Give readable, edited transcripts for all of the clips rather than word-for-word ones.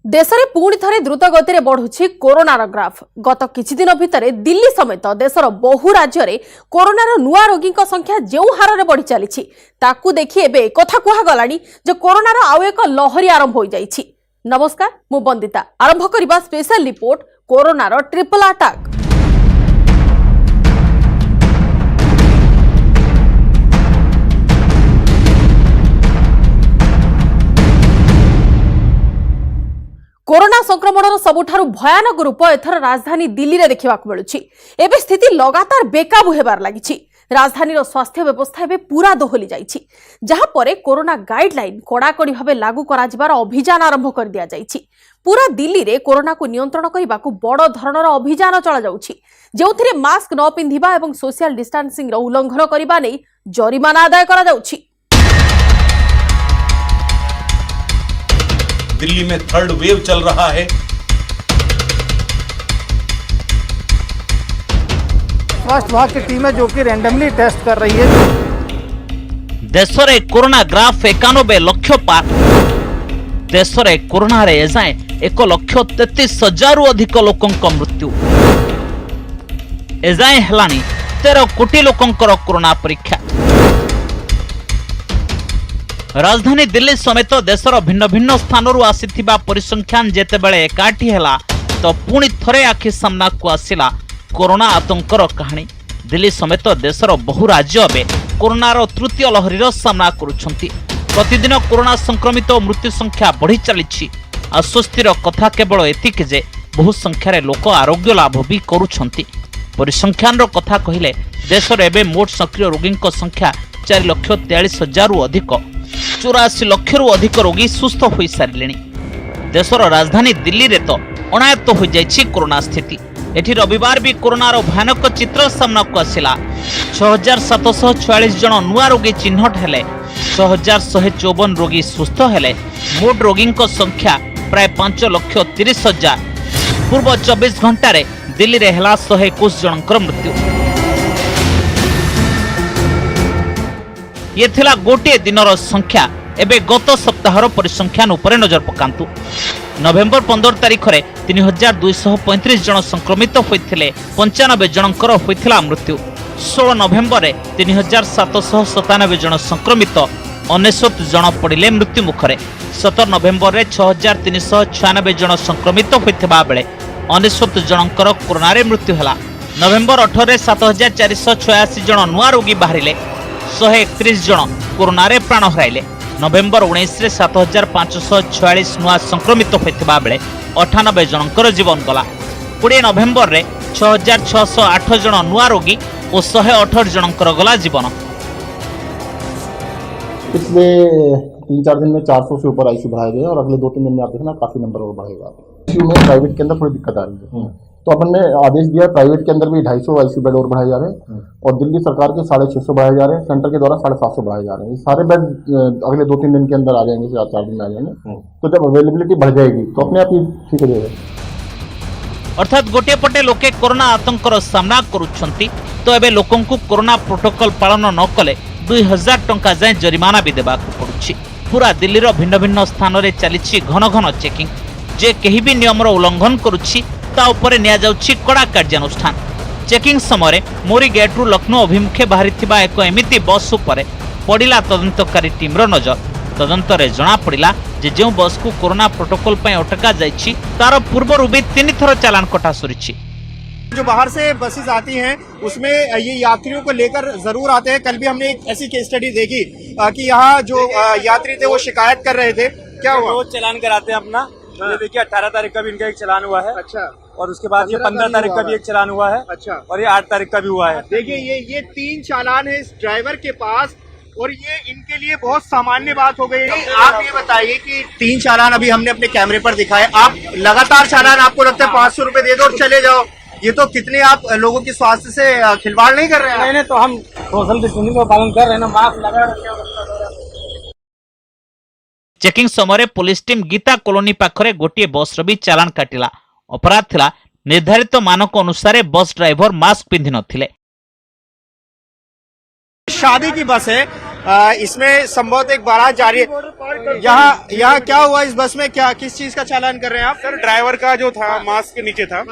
देश में पुणी थे द्रुत गति में बढ़ुछि कोरोनार ग्राफ। गत किछि दिन भितर दिल्ली समेत देशर बहु राज्य में कोरोनार नुआ रोगी संख्या जो हार में बढ़ी चली ताकू देखि एबे कथा कुहागलानी जे कोरोनार आउ एक लहरी आरंभ हो जाइछि। नमस्कार, मु बंदिता। आरंभ करिबा स्पेशल रिपोर्ट कोरोनार ट्रिपल अटैक। कोरोना संक्रमण सबुठारु भयानक रूप एथर राजधानी दिल्ली रे देखा मिलुछि। एबे स्थिति लगातार बेकाबू हेबार लागिछि। राजधानी स्वास्थ्य व्यवस्था एबे पूरा दोहली जाइछि, जहां परे कोरोना गाइडलाइन कड़ाकड़ी भावे लागू करा जिबार अभियान आरंभ कर दिया जाइछि। पूरा दिल्ली रे कोरोना को नियंत्रण करबाकू बड़ धरणर अभियान चला जाउछि, जेउथिरे मास्क न पिंधिबा एवं सोशल डिस्टेंसिंग रो उल्लंघन करबा नै जरिमाना आदाय करा जाउछि। दिल्ली में थर्ड वेव चल रहा है। स्वास्थ्य विभाग की टीम है जो कि रैंडमली टेस्ट कर रही है। देश में कोरोना ग्राफ 91 लाख पार। देश में कोरोना रे एजाए 1,33,000 अधिक लोकंक मृत्यु। एजाए हेलानी 13 कोटी लोकंकर कोरोना परीक्षा। राजधानी दिल्ली समेत देशर भिन्न भिन्न स्थानरू आसीथिबा परिसंख्यान जेतेबेले एकाठी हेला तो पुणी थरे आखि सामना को आसिला कोरोना आतंकर कहानी। दिल्ली समेत देशर बहु राज्य अबे कोरोनार तृतीय लहरीर सामना करुछंती। प्रतिदिन कोरोना संक्रमित मृत्यु संख्या बढ़ी चलीछि। आश्वस्तिर कथा केवल एतिक जे बहु संख्यार लोक आरोग्य लाभ भी करुछंती। परिसंख्यान कथा कहिले देशर एबे मोट सक्रिय रोगी संख्या 4,43,000 अधिक। 84 लक्षरू अधिक रोगी सुस्थ हो सारे। देशर राजधानी दिल्ली रे तो अनायत्त हो जाइछि कोरोना स्थिति। एठी रविवार भी कोरोनार भयानक चित्र सामना को आसिला। 6,746 जन नुआ रोगी चिन्हट हेले, 6,154 रोगी सुस्थ हेले। मोट रोगी संख्या प्राय 5,30,000। पूर्व 24 घंटा रे दिल्ली रे हेला 121 जनकर मृत्यु। ये थिला गोटे दिनर संख्या। एबे गत सप्ताहर परिसंख्यान उपरे नजर पकांतु। नवेम्बर 15 तारिख रे 3,235 जन संक्रमित होइथिले, 95 जनकर होइथिला मृत्यु। 16 नवेम्बर रे 3,797 जन संक्रमित, 69 जन पड़िले मृत्यु मुखरे। 17 नवेम्बर रे 6,396 जन संक्रमित होइथिबा बेले 69 जनकर कोरोना रे मृत्यु हला। नवेम्बर 18 रे 7,486 जन नुआ रोगी बाहरिले, 131 जन कोरोना रे प्राण हराइले। नवेम्बर 19 रे 7,546 नुआ संक्रमित होइथिबा बेले 98 जनकर जीवन गला। 20 नवेम्बर रे 6,608 जन नुआ रोगी और 118 जनकर गला जीवन। पिछले 3-4 दिन में 400 से ऊपर आईसीयू बढ़ाए गए और अगले 2-3 दिन में आप देखना काफी नंबर और बढ़ेगा। आईसीयू में प्राइवेट के अंदर थोड़ी दिक्कत आ रही है, तो अपन ने आदेश दिया प्राइवेट के अंदर भी 250 आईसीयू बेड और बढ़ाए जा रहे हैं और दिल्ली सरकार के 650 बढ़ाए जा रहे हैं। सेंटर के द्वारा 750 बढ़ाए जा रहे हैं। सारे बेड अगले 2-3 दिन के अंदर आ जाएंगे, 4 दिन में आ जाएंगे। तो जब अवेलेबिलिटी बढ़ जाएगी तो अपने आप ही ठीक हो जाएगा। अर्थात गोटे पटे लोके कोरोना आतंकर सामना करुछंती, तो एबे लोकंकु कोरोना प्रोटोकॉल पालन न कले 2,000 टंका जाए जरिमाना भी देबाकू पड़ुछि। पूरा दिल्ली रो भिन्न भिन्न स्थान रे चलिछि घन घन चेकिंग। जे केही भी नियम रो उल्लंघन करुछि ता उपरे निया जाउछि कड़ा कार्यानुष्ठान। चेकिंग समय मोरी गेट रु लखनऊ अभिमुखे बाहरिथिबा एक एमिति बस उपरे पड़िला तदंतकारी टीम रो नजर। तदंतरे जना पड़िला जे जेउ बस को कोरोना प्रोटोकॉल पय अटका जाइछि तार पूर्वरु भी 3 थर चालान कटा सरिछि। जो बाहर से बसेस आती हैं उसमें ये यात्रियों को लेकर जरूर आते हैं। कल भी हमने एक ऐसी केस स्टडी देखी कि यहाँ जो यात्री थे वो शिकायत कर रहे थे। क्या हुआ? रोज चालान कराते हैं अपना। ये देखिए 18 तारीख का भी इनका एक चालान हुआ है। अच्छा। और उसके बाद ये 15 तारीख का भी एक चालान हुआ है। अच्छा। और ये 8 तारीख का भी हुआ है। देखिए ये 3 चालान है इस ड्राइवर के पास और ये इनके लिए बहुत सामान्य बात हो गई है। आप ये बताइए कि 3 चालान अभी हमने अपने कैमरे पर दिखाए, आप लगातार चालान आपको लगता है 500 रुपए दे दो और चले जाओ। ये तो कितने आप लोगों की स्वास्थ्य से खिलवाड़ नहीं कर रहे हैं? नहीं, तो हम सोशल डिस्टेंसिंग का पालन कर रहे हैं ना, मास्क लगा रखे हैं। चेकिंग समय पुलिस टीम गीता कॉलोनी पाखरे गोटे बस रो भी चालान काटिला। अपराध थिला निर्धारित मानक अनुसार बस ड्राइवर मास्क पिंधि नथिले। शादी की बस है इसमें संभवतः एक बारात जा रही है। यहाँ क्या हुआ इस बस में, क्या किस चीज का चालान कर रहे हैं आप? सर ड्राइवर का जो था मास्क के नीचे था,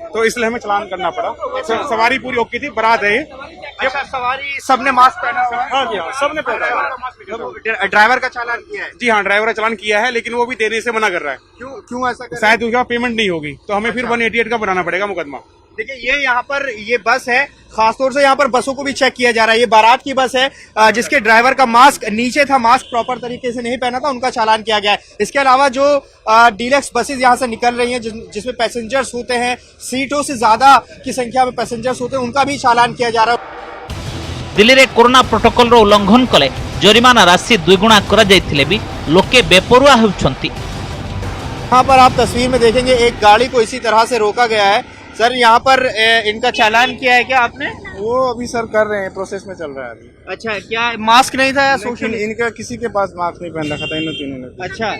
तो इसलिए हमें चालान करना पड़ा। सवारी पूरी ओके थी, बारात है। अच्छा, सवारी सबने मास्क पहना हुआ है? हाँ जी हाँ, सबने पहना है। ड्राइवर का चालान किया है? जी हाँ, ड्राइवर का चालान किया है, लेकिन वो भी देने से मना कर रहा है। क्यों ऐसा कर रहा है? शायद उसका पेमेंट नहीं होगी, तो हमें फिर 188 का बनाना पड़ेगा मुकदमा। देखिए ये यहाँ पर ये बस है, खासतौर से यहाँ पर बसों को भी चेक किया जा रहा है। ये बारात की बस है जिसके ड्राइवर का मास्क नीचे था, मास्क प्रॉपर तरीके से नहीं पहना था, उनका चालान किया गया है। इसके अलावा जो डीलक्स बसेस यहाँ से निकल रही हैं जिसमें पैसेंजर्स होते हैं, सीटों से ज्यादा की संख्या में पैसेंजर्स होते हैं, उनका भी चालान किया जा रहा है। दिल्ली रे कोरोना प्रोटोकॉल रो उल्लंघन कले जरिमाना राशि द्विगुणा करा जायथिले भी लोके बेपरुआ होउछंती। यहाँ पर आप तस्वीर में देखेंगे एक गाड़ी को इसी तरह से रोका गया है। सर यहाँ पर इनका चालान किया है क्या आपने? वो अभी सर कर रहे हैं, प्रोसेस में चल रहा है अभी। अच्छा, क्या मास्क नहीं था या सोशल? इनका किसी के पास मास्क नहीं पहन रखा था, इन तीनों ने। अच्छा,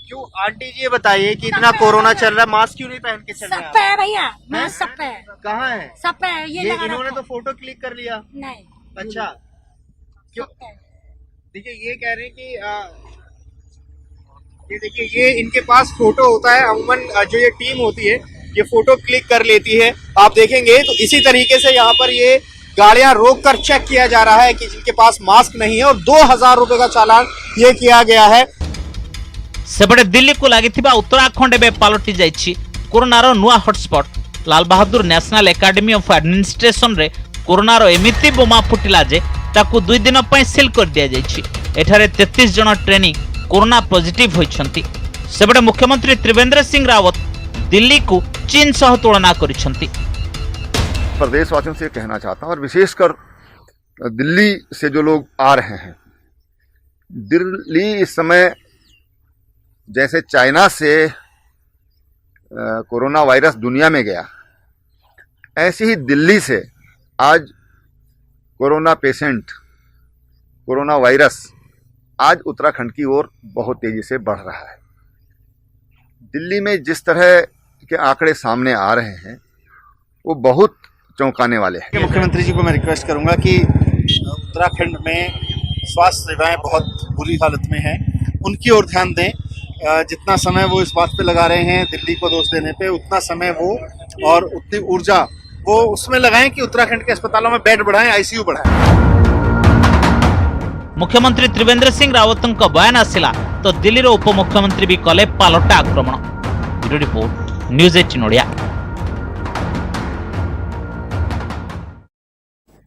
क्यों आंटी जी ये बताइए कि इतना कोरोना चल रहा है, मास्क क्यों नहीं पहन के चल रहे सब हैं? पे है भैया, मास्क सब पे है। कहाँ है? सब पे है, ये लगा इन्होंने रखो। तो फोटो क्लिक कर लिया। नहीं, अच्छा, क्यों? सब पे है। देखिए ये कह रहे हैं कि ये देखिए ये इनके पास फोटो होता है, अमूमन जो ये टीम होती है ये फोटो क्लिक कर लेती है। आप देखेंगे तो इसी तरीके से यहाँ पर ये गाड़ियां रोक कर चेक किया जा रहा है कि जिनके पास मास्क नहीं है, और 2000 रुपए का चालान ये किया गया है। सेपटे दिल्ली को लागिथिबा उत्तराखंड एबे पालटी जाइछि कोरोनार नुआ hotspot. Lal Bahadur national academy of administration रे कोरोनार एमिति बोमा फुटिला जे ताकू 2 दिन पय सील कर दिया जाइछि। एठारे 33 जन ट्रेनी कोरोना पॉजिटिव होइछंती। सेपटे मुख्यमंत्री त्रिवेंद्र सिंह रावत दिल्ली को चीन सह तुलना करिछंती। प्रदेशवासियों से कहना चाहता हूं, और विशेषकर दिल्ली से जो लोग आ रहे हैं, दिल्ली इस समय जैसे चाइना से कोरोना वायरस दुनिया में गया, ऐसे ही दिल्ली से आज कोरोना पेशेंट, कोरोना वायरस आज उत्तराखंड की ओर बहुत तेजी से बढ़ रहा है। दिल्ली में जिस तरह के आंकड़े सामने आ रहे हैं वो बहुत चौंकाने वाले हैं। मुख्यमंत्री जी को मैं रिक्वेस्ट करूंगा कि उत्तराखंड में स्वास्थ्य सेवाएं बहुत बुरी हालत में हैं, उनकी ओर ध्यान दें। जितना समय वो इस बात पे लगा रहे हैं दिल्ली को दोष देने पे, उतना समय वो और उतनी ऊर्जा वो उसमें लगाएं कि उत्तराखंड के अस्पतालों में बेड बढ़ाएं, आईसीयू बढ़ाएं। मुख्यमंत्री त्रिवेंद्र सिंह रावत बयान आसिला तो दिल्ली उप मुख्यमंत्री भी कले पालटा आक्रमण। Bureau report, news 18 Odia.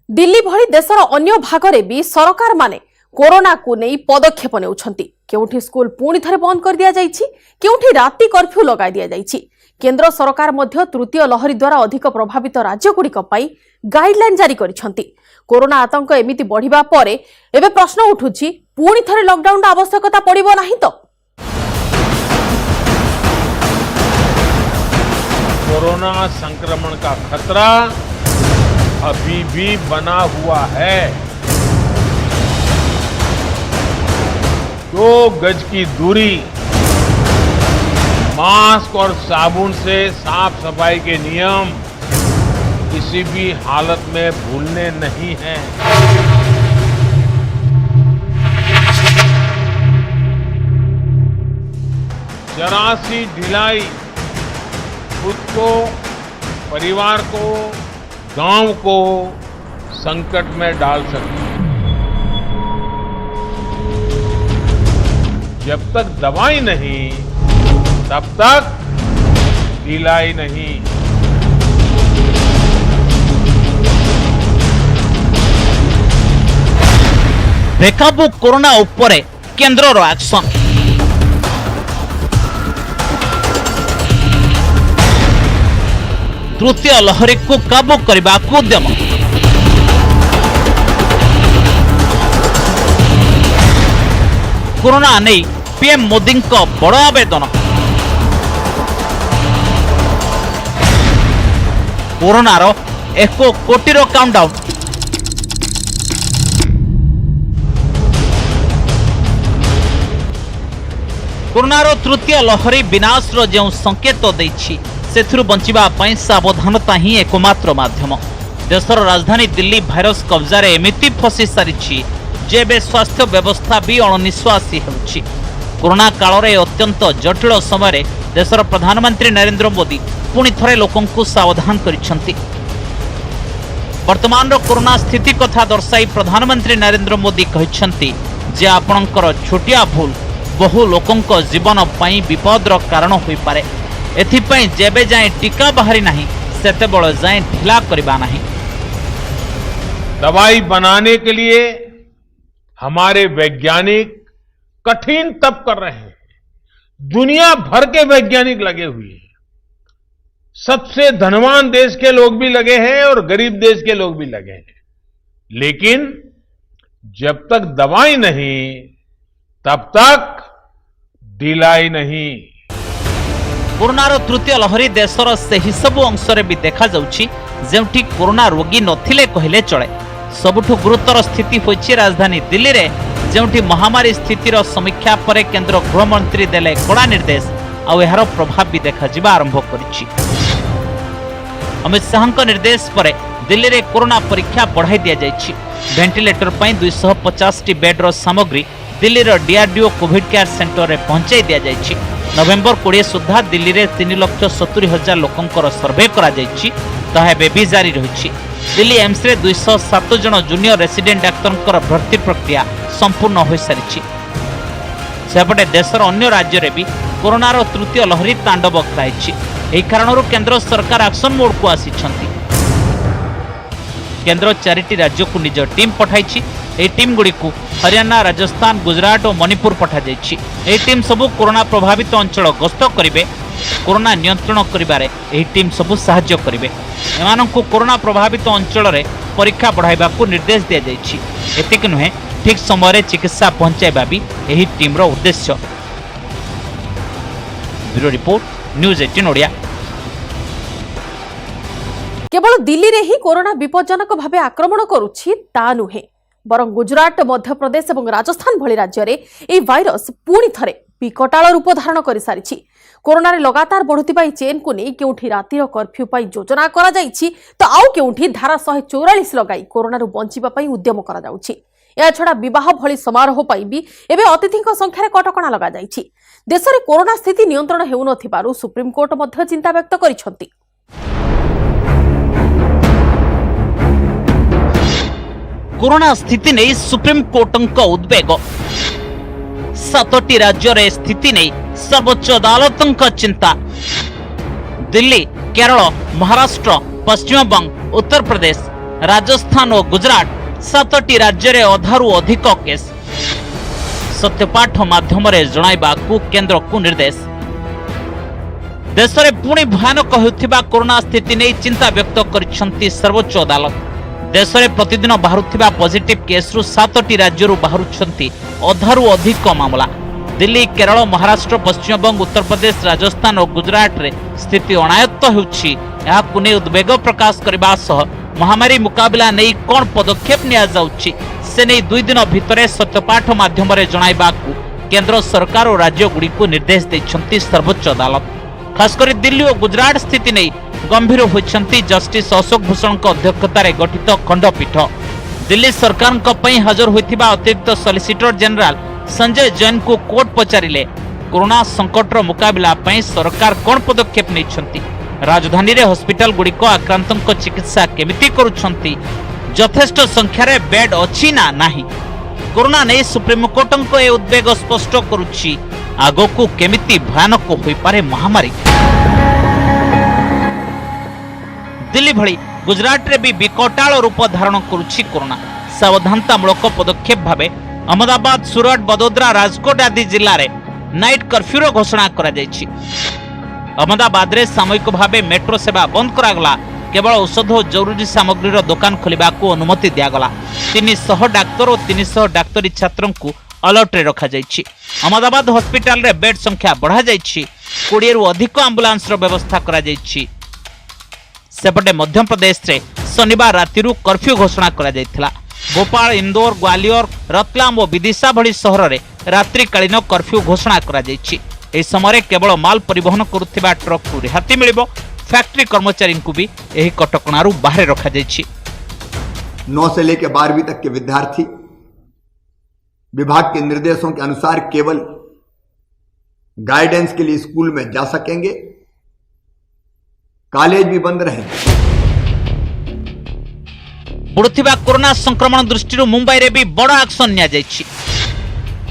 Delhi भली देशर अन्य भागरे भी सरकार माने कोरोना को नहीं पदक्षेप नेउछंती। केउठी स्कूल पुणी थरे बंद कर दिया जाइछि, केउठी राति कर्फ्यू लगा दिया जाइछि। केंद्र सरकार मध्य तृतीय लहरी द्वारा अधिक प्रभावित राज्यगुड़िक पई गाइडलाइन जारी करिछंती। कोरोना आतंक एमिति बढ़िबा परे एबे प्रश्न उठुछि, पुणी थरे लॉकडाउन आवश्यकता पड़िबो नाही तो? कोरोना संक्रमण का खतरा अभी भी बना हुआ है। 2 गज की दूरी, मास्क और साबुन से साफ सफाई के नियम किसी भी हालत में भूलने नहीं हैं। जरा सी ढिलाई खुद को, परिवार को, गांव को संकट में डाल सकती है। जब तक दवाई नहीं तब तक ढिलाई नहीं। बेकाबू कोरोना उपरे केंद्रर एक्शन। तृतीय लहरी को काबू करने को उद्यम। कोरोना नहीं पीएम मोदी को बड़ आवेदन। कोरोनार 1 कोटीर काउंटडाउन। कोरोनार तृतीय लहरी विनाशर जो संकेत देछि सेथिरु बंचिबा पई सावधानता ही एकमात्र माध्यम। देशर राजधानी दिल्ली भाइरस कब्जारे एमिति फसी सारिछि जे एबे स्वास्थ्य व्यवस्था भी अणनिश्वासी होउछि। कोरोना काल रे अत्यंत जटिल समय देशर प्रधानमंत्री नरेंद्र मोदी पुणी थरे लोकंकु सावधान करिसेंति। वर्तमान कोरोना स्थिति कथा दर्शाई प्रधानमंत्री नरेंद्र मोदी कहिसेंति जे आपणकर छोटिया भूल बहु लोकंक जीवन पई विपदर कारण होई पारे। एथिपई जेबे जाए टीका बाहरी नहीं सेतेबेल जाए ढिला करबा नहीं। दवाई बनाने के लिए हमारे वैज्ञानिक कठिन तप कर रहे हैं। दुनिया भर के वैज्ञानिक लगे हुए हैं। सबसे धनवान देश के लोग भी लगे हैं और गरीब देश के लोग भी लगे हैं। लेकिन जब तक दवाई नहीं तब तक ढिलाई नहीं। कोरोनार तृतीय लहरी देशर सही सबु अंशरे भी देखा जाउछि जेउठी कोरोना रोगी नथिले कहले चले। सबुठु गुरुतर स्थिति होइछि राजधानी दिल्ली रे, जेउठी महामारी स्थितिर समीक्षा पर केंद्र गृहमंत्री देले कड़ा निर्देश आ एहार प्रभाव भी देखा जिबा आरंभ करिछि। अमित शाहଙ୍କ निर्देश पर दिल्ली रे कोरोना परीक्षा बढ़ाई दिया जाइछि। वेंटिलेटर पई 250 टी बेडर सामग्री दिल्ली रो डीआरडीओ कोविड केयर सेंटर रे पहुंचाई दिया जाइछि। नवेम्बर 20 सुधा दिल्ली रे 3,70,000 लोकंकर सर्वे करा जाइछि, ताहा एबे भी जारी रहिछि। दिल्ली एम्स रे 207 जन जूनियर रेसिडेंट डाक्टरंकर भर्ती प्रक्रिया संपूर्ण होई सारिछि। सेपटे देशर अन्य राज्य रे भी कोरोनार तृतीय लहरी तांडव कराइछि। एही कारणरू केंद्र सरकार एक्शन मोड को आसिछंती। केंद्र 4टी राज्य को निज टीम पठाइछि। एही टीम गुडी को हरियाणा, राजस्थान, गुजरात और मणिपुर पठा जाइछि। एही टीम सबु कोरोना प्रभावित अंचल गस्त करिवे। कोरोना नियंत्रण करिबारे एही टीम सबु सहाय्य करिवे। एमानंकु कोरोना प्रभावित अंचल रे परीक्षा बढ़ाइबा को निर्देश दिया जाइछि। एतिक नुहे, ठीक समय रे चिकित्सा पहुंचाइबा भी एही टीम रो उद्देश्य। Bureau report, news 18 Odia. केवल दिल्ली रे ही कोरोना विपज्जनक भावे आक्रमण करुछि ता नुहे, बरं गुजरात, मध्यप्रदेश और राजस्थान भली राज्य रे ए भाइरस पुणी थरे विकटाल रूप धारण कर सारिछि। कोरोना रे लगातार बढ़ुतिबा चेन को नहीं केउठी रातिर कर्फ्यू पाई योजना करा जाइछि तो आउ केउठी धारा 144 लगाई कोरोना रु बंचिबा पाई उद्यम करा जाउछि। या छडा विवाह भली समारोह पाई भी एबे अतिथिक संख्या रे कटकणा लगा जाइछि। देश रे कोरोना स्थिति नियंत्रण हेउ नथिबारु सुप्रीम कोर्ट मध्य चिंता व्यक्त करिसंती। कोरोना स्थिति नहीं सुप्रीम कोर्ट उद्वेग। 7टी राज्य रे स्थिति नहीं सर्वोच्च अदालत चिंता। दिल्ली, केरल, महाराष्ट्र, पश्चिम बंग, उत्तर प्रदेश, राजस्थान और गुजरात 7टी राज्य रे अधारू अधिक केस। सत्यपाठ माध्यम रे जणाइबाकू केंद्र को निर्देश। देश में पुणी भयानक होउथिबा कोरोना स्थिति नहीं चिंता व्यक्त करिसंती सर्वोच्च अदालत। देश में प्रतिदिन बाहुथिबा पॉजिटिव केस रु 7टी राज्य बाहुछंती अधारू अधिक मामला। दिल्ली, केरल, महाराष्ट्र, पश्चिम बंग, उत्तर प्रदेश, राजस्थान और गुजरात रे स्थिति अनायत्त होउछि। याकु नै उद्वेग प्रकाश करबा सह महामारी मुकाबला नै कोन पदक्षेप निया जाउछि से नै 2 दिन भितरे सत्यपाठ माध्यम रे जणाइबाकू केंद्र सरकार और राज्य गुडी को निर्देश दैछंती सर्वोच्च अदालत। खासकर दिल्ली और गुजरात स्थिति नहीं गंभीर होइछंती जस्टिस अशोक भूषण अध्यक्षतार गठित खंडपीठ। दिल्ली सरकार हाजर होइथिबा अतिरिक्त सॉलिसिटर जनरल संजय जैन को कोर्ट पचारिले कोरोना संकटर मुकाबला पई सरकार कोन पदक्षेप नैछंती, राजधानी रे हॉस्पिटल गुड़िक आक्रांतक चिकित्सा केमिति करूछंती, यथेष्ट संख्यार बेड अछि ना नाही। कोरोना नै सुप्रीम कोर्टक ए उद्वेग स्पष्ट करुछि आगकू केमिति भयानक होई पारे महामारी। दिल्ली भली गुजरात रे भी विकटाल रूप धारण करुछि कोरोना। सावधानतामूलक पदक्षेप भावे अहमदाबाद, सूरत, बदोदरा, राजकोट आदि जिल्ला रे नाइट कर्फ्यू घोषणा करा जायछि। अहमदाबाद रे सामयिक भावे मेट्रो सेवा बंद करागला। केवल औषध और जरूरी सामग्री दुकान खोलिबा को अनुमति दियागला। 300 डाक्तर और 300 डाक्तरी छात्रों को अलर्ट रे रखा जायछि। अहमदाबाद हॉस्पिटल रे बेड संख्या बढ़ा जायछि। 20 रु अधिक एम्बुलेंस रो व्यवस्था करा जायछि। सेपटे मध्य प्रदेश रे शनिवार रातिरु कर्फ्यू घोषणा करा जायथिला। भोपाल, इंदौर, ग्वालियर, रतलाम और विदिशा भली सहर रे रात्रिकालीन कर्फ्यू घोषणा करा जायछि। एही समय केवल माल परिवहन करुथिबा ट्रक को रिहाती मिलिबो। फैक्ट्री कर्मचारी को भी एही कटकणारू बाहर रखा जायछि। 9 से लेकर 12वीं तक के विद्यार्थी विभाग के निर्देशों के अनुसार केवल गाइडेंस के लिए स्कूल में जा सकेंगे, कॉलेज भी बंद रहेंगे। बढ़ुथिबा कोरोना संक्रमण दृष्टि मुंबई रे भी बड़ एक्शन निया जायछि।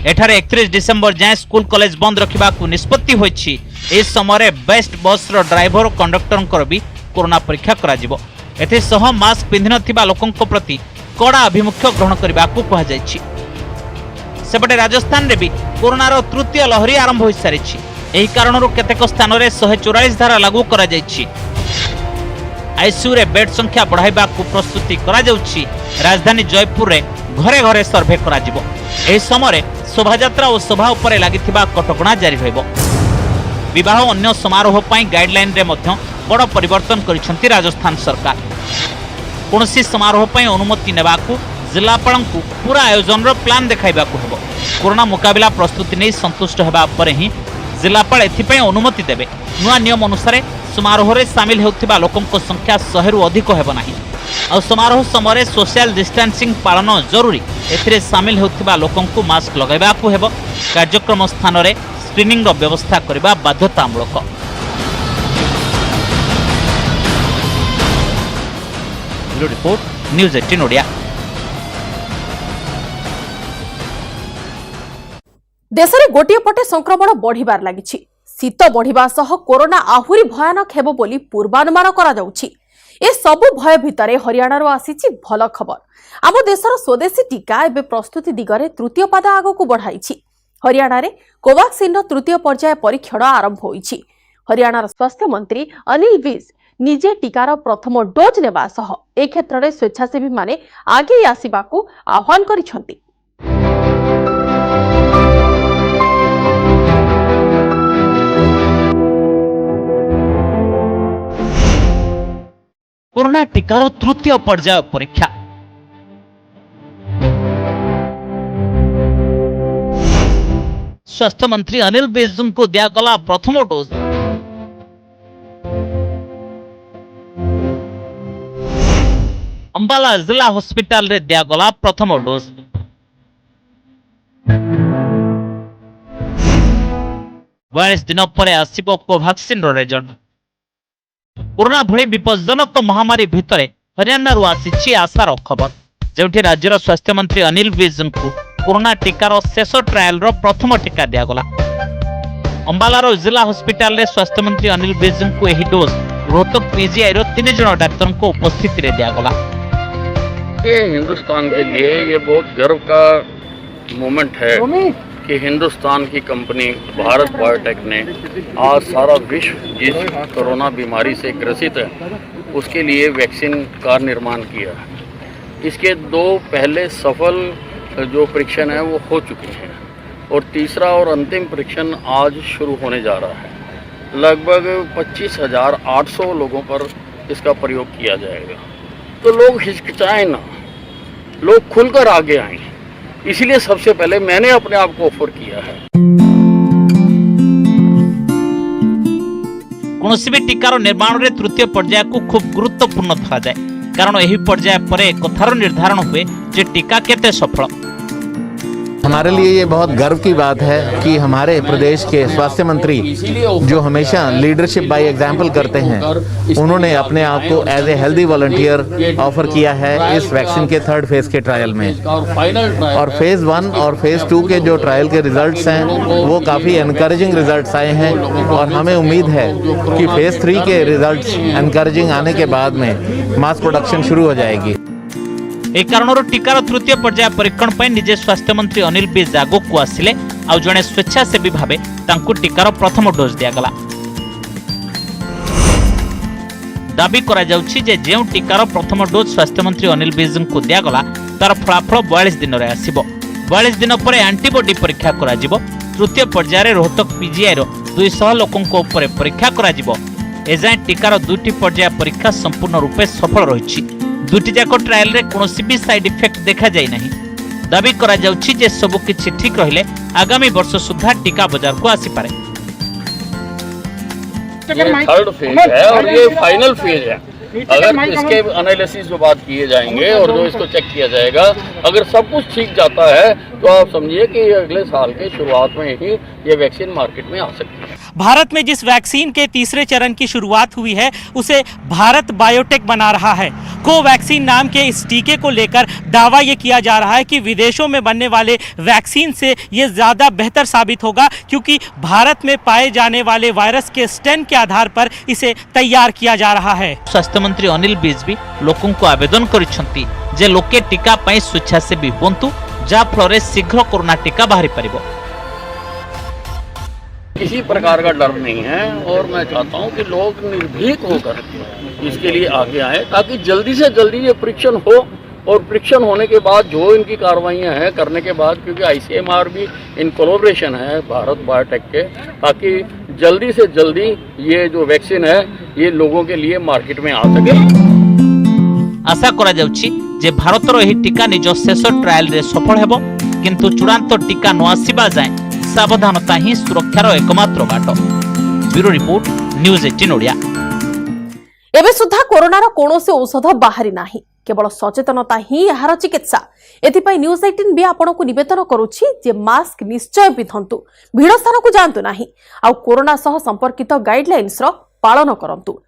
एठारे 31 डिसेंबर जाए स्कूल कॉलेज बंद रखिबा को निष्पत्ति होइछि। ए समय बेस्ट बस रो ड्राइवर और कंडक्टर भी कोरोना परीक्षा करा जिवो। एथे सह मास्क पिंधि नथिबा लोकंक प्रति कड़ा अभिमुख्य ग्रहण करबा को कहा जायछि। सेपटे राजस्थान रे भी कोरोना रो तृतीय लहरी आरंभ होई सारिछि। एही कारणरो केतेक स्थान रे 144 धारा लागू करा जायछि। आईसीयू रे बेड संख्या बढ़ाइबा को प्रस्तुति करा जाउछि। राजधानी जयपुर रे घरे घरे सर्वे करा जिवो। एही समय शोभायात्रा और सभा उपरे लागिथिबा कटकणा जारी रहइबो। विवाह और अन्य समारोह पई गाइडलाइन रे मध्य बड़ परिवर्तन करिसेंती राजस्थान सरकार। कोनोसी समारोह पई अनुमति नेबाकू जिलापालंकु पूरा आयोजन रो प्लान देखाइबा को हेबो। कोरोना मुकाबला प्रस्तुति नै संतुष्ट हेबा परे ही जिलापाल एथिपई अनुमति देबे। नुआ नियम अनुसार समारोह रे शामिल हेउथिबा लोकंक संख्या 100 रु अधिक हेबो नाही। और समारोह समय सोशल डिस्टेंसिंग पालन जरूरी। एथिरे शामिल हेउथिबा लोकंकु मास्क लगाइबा को हेबो। कार्यक्रम स्थान रे स्क्रीनिंग रो व्यवस्था करबा बाध्यतामूलक। Report news 18 Odia. देश में गोटे पटे संक्रमण बढ़िबार लागिछि। शीत बढ़िबा सह कोरोना आहुरी भयानक हेबो बोली पूर्वानुमान करा जाउछि। ए सबु भय भितरे हरियाणारो आसीछि भल खबर। आम देशर स्वदेशी टीका एबे प्रस्तुति दिगरे तृतीय पाद आगकु बढ़ाइछि। हरियाणा रे कोवाक्सिन तृतीय पर्याय परीक्षण आरंभ होइछि। हरियाणार स्वास्थ्य मंत्री अनिल विज निजे टीकार प्रथम डोज नेबा सह ए क्षेत्र में स्वेच्छासेवी माने आगे आसिबाकू आह्वान करिसेंति। कोरोना टीकार तृतीय पर्याय परीक्षा। स्वास्थ्य मंत्री अनिल विज को दियागला प्रथम डोज। अंबाला जिला हॉस्पिटल रे दियागला प्रथम डोज। बाईस दिन पर आसिबो कोवाक्सिन रिजल्ट। कोरोना भली विपज्जनक महामारी भितरे हरियाणा आसी आशार खबर। जो राज्यर स्वास्थ्य मंत्री अनिल विज को कोरोना टीकार शेष ट्रायल रो प्रथम टीका दियागला। अंबालार जिला हॉस्पिटल रे स्वास्थ्य मंत्री अनिल विज को यही डोज रोहतक पीजीआई रो 3 जन डाक्टर को उपस्थिति रे दियागला। ये हिंदुस्तान के लिए ये बहुत गर्व का मोमेंट है कि हिंदुस्तान की कंपनी भारत बायोटेक ने आज सारा विश्व जिस कोरोना बीमारी से ग्रसित है उसके लिए वैक्सीन का निर्माण किया। इसके 2 पहले सफल जो परीक्षण है वो हो चुके हैं और तीसरा और अंतिम परीक्षण आज शुरू होने जा रहा है। लगभग 25,800 लोगों पर इसका प्रयोग किया जाएगा। तो लोग हिचकिचाएं ना, लोग खुलकर आगे आएं। इसलिए सबसे पहले मैंने अपने आप को ऑफर किया है। कोनोसी भी टीकार निर्माण रे तृतीय पर्याय को खूब गुरुत्वपूर्ण धरा जाए, कारण यही पर्याय पर कथार निर्धारण हुए जे टीका केते सफल। हमारे लिए ये बहुत गर्व की बात है कि हमारे प्रदेश के स्वास्थ्य मंत्री जो हमेशा लीडरशिप बाय एग्जाम्पल करते हैं, उन्होंने अपने आप को as a healthy volunteer offer किया है इस वैक्सीन के 3rd फेज के ट्रायल में। और फेज 1 और फेज 2 के जो ट्रायल के रिजल्ट्स हैं वो काफ़ी एनकरेजिंग रिजल्ट्स आए हैं और हमें उम्मीद है कि फेज 3 के रिजल्ट्स एनकरेजिंग आने के बाद में मास प्रोडक्शन शुरू हो जाएगी। एक कारणर टीकार तृतीय पर्याय परीक्षण पर निजे स्वास्थ्य मंत्री अनिल विज आगकू आसिले आ जड़े स्वेच्छासेवी भावे तांकु टीकार प्रथम डोज दियागला। दाबी करा जाउछि जे जेउ टीकार प्रथम डोज स्वास्थ्य मंत्री अनिल विज को दियागला तार फलाफल 42 दिन रे आसीबो। 42 दिन पर एंटीबॉडी परीक्षा करा जिवो। तृतीय पर्याय रे रोहतक पीजीआई रो 200 लोकन को ऊपर परीक्षा करा जिवो। एजाय टीकार 2टी पर्याय परीक्षा संपूर्ण रूपे सफल रहिछि। 2टी जाक ट्रायल रे कोनोसी भी साइड इफेक्ट देखा जाय नहीं। दाबी करा जाउछि जे सब किछि ठीक रहिले आगामी वर्ष सुद्धा टीका बाजार को आसी पारे। ये 3rd फेज है और ये फाइनल फेज है। अगर इसके एनालिसिस जो बात किए जाएंगे और जो इसको चेक किया जाएगा, अगर सब कुछ ठीक जाता है तो आप समझिए कि अगले साल के शुरुआत में ही ये वैक्सीन मार्केट में आ सकती है। भारत में जिस वैक्सीन के तीसरे चरण की शुरुआत हुई है उसे भारत बायोटेक बना रहा है। कोवैक्सीन नाम के इस टीके को लेकर दावा ये किया जा रहा है कि विदेशों में बनने वाले वैक्सीन से ये ज़्यादा बेहतर साबित होगा, क्योंकि भारत में पाए जाने वाले वायरस के स्ट्रेन के आधार पर इसे तैयार किया जा रहा है। स्वास्थ्य मंत्री अनिल विज भी लोकों को आवेदन करिसेंती जे लोके टीका पई स्वेच्छासेवी हुंतु, जा फଳରେ शीघ्र कोरोना टीका बाहरी परिबो। किसी प्रकार का डर नहीं है और मैं चाहता हूं कि लोग निर्भीक होकर इसके लिए आगे आए, ताकि जल्दी से जल्दी ये परीक्षण हो, और परीक्षण होने के बाद जो इनकी कार्रवाइयां हैं करने के बाद, क्योंकि ICMR भी इन कोलैबोरेशन है भारत बायोटेक के, ताकि जल्दी से जल्दी ये जो वैक्सीन है ये लोगों के लिए मार्केट में आ सके। आशा करा जाउछि जे भारतर एही टीका निज शेष ट्रायल रे सफल हेबो, किंतु चूड़ांत टीका न आसीबा जाए सावधानता ही सुरक्षार एकमात्र बाट। Bureau report, news 18 Odia. एबे सुधा कोरोनार कौनसी औषध बाहरी नाही, केवल सचेतनता ही यार चिकित्सा। एथिपाई न्यूज 18 भी आपन को निवेदन करूछि जे मास्क निश्चय पिधंतु, भीड़ स्थान को जांतु नाही, आ कोरोना सह संपर्कित गाइडलाइंस रो पालन करंतु।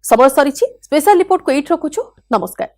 समय सरीछि, स्पेशल रिपोर्ट को एठ रखुछु। नमस्कार।